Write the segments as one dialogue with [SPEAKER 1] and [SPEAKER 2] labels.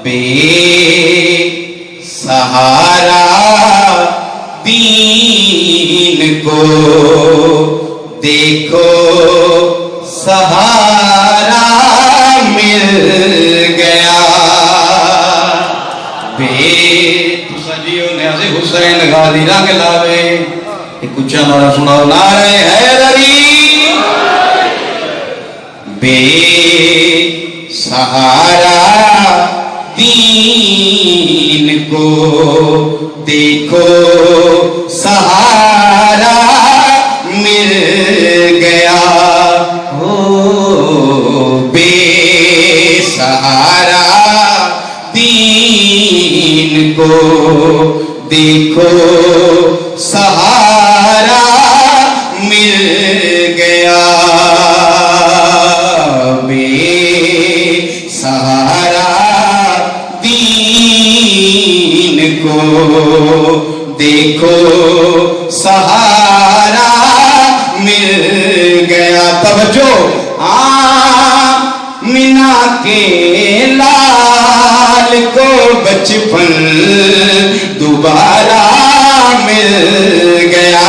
[SPEAKER 1] बेसहारा दीन को देखो सहारा मिल गया। तुसाजियो न्याज़े हुसैन गाजी रंग लावे एक उच्चा नारा सुनाओ, नारे हैदरी। बेसहारा दीन को देखो सहारा मिल गया। हो बेसहारा दीन को देखो सहारा मिल गया। बेसहारा दीन को देखो सहारा मिल गया। तवज्जो, आमिना के लाल को बचपन दोबारा मिल गया।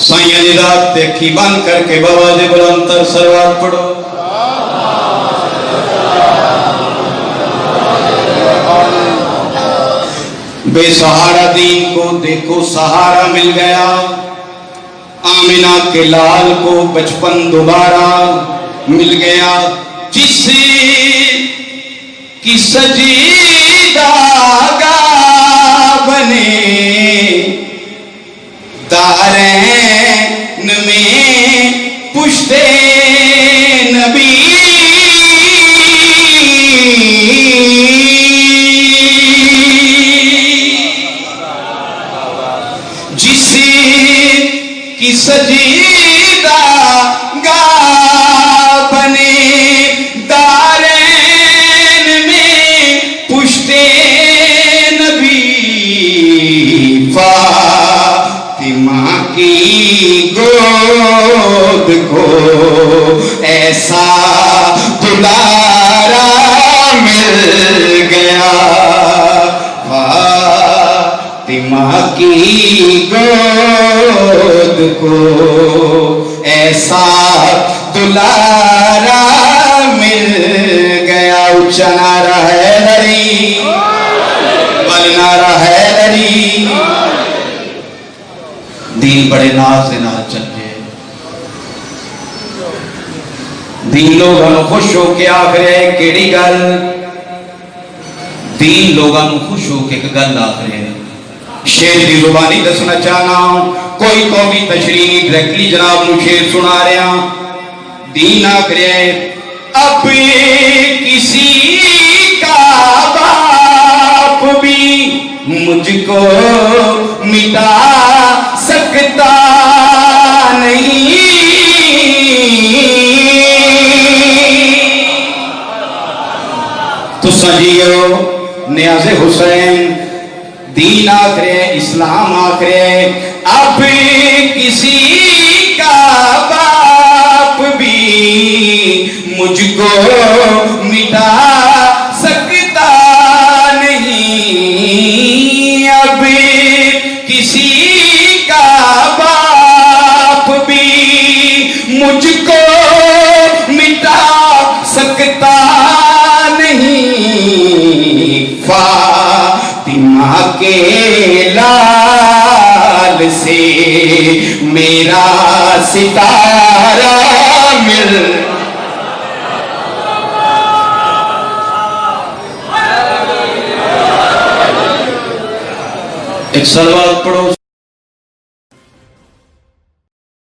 [SPEAKER 1] साईं रात देखी बंद करके बाबा जी बुलंद सरवात पढ़ो। बेसहारा दीन को देखो सहारा मिल गया। आमिना के लाल को बचपन दोबारा मिल गया। जिस की सजीदागा बने दारैन में पुश्ते नबी। की सजीदा गा बने दारैन में पुश्ते नबी। फातिमा की गोद को ऐसा दुलारा मिल गया। फातिमा की गोद को ऐसा दुलारा मिल गया। ऊंचा नारा हैदरी, बल नारा हैदरी। दीन बड़े नाज से नाज चले। दीन लोगों खुश होके आखरे केड़ी गल। दीन लोगों खुश होके एक गल आखरे। शेर की जुबानी दसना चाहना, कोई कौमी तशरीह डायरेक्टली जनाब नू शेर सुना रहा। दीन आखरे अब किसी का बाप भी मुझको मिटा सकता नहीं। तो सजियो न्याज़े हुसैन दीन आखरे इस्लाम आखरे अब किसी का बाप भी मुझको मिटा सकता नहीं। अब किसी का बाप भी मुझको मिटा सकता नहीं। फातिमा के लाल से मेरा सितारा मिल। एक सलवात पढ़ो।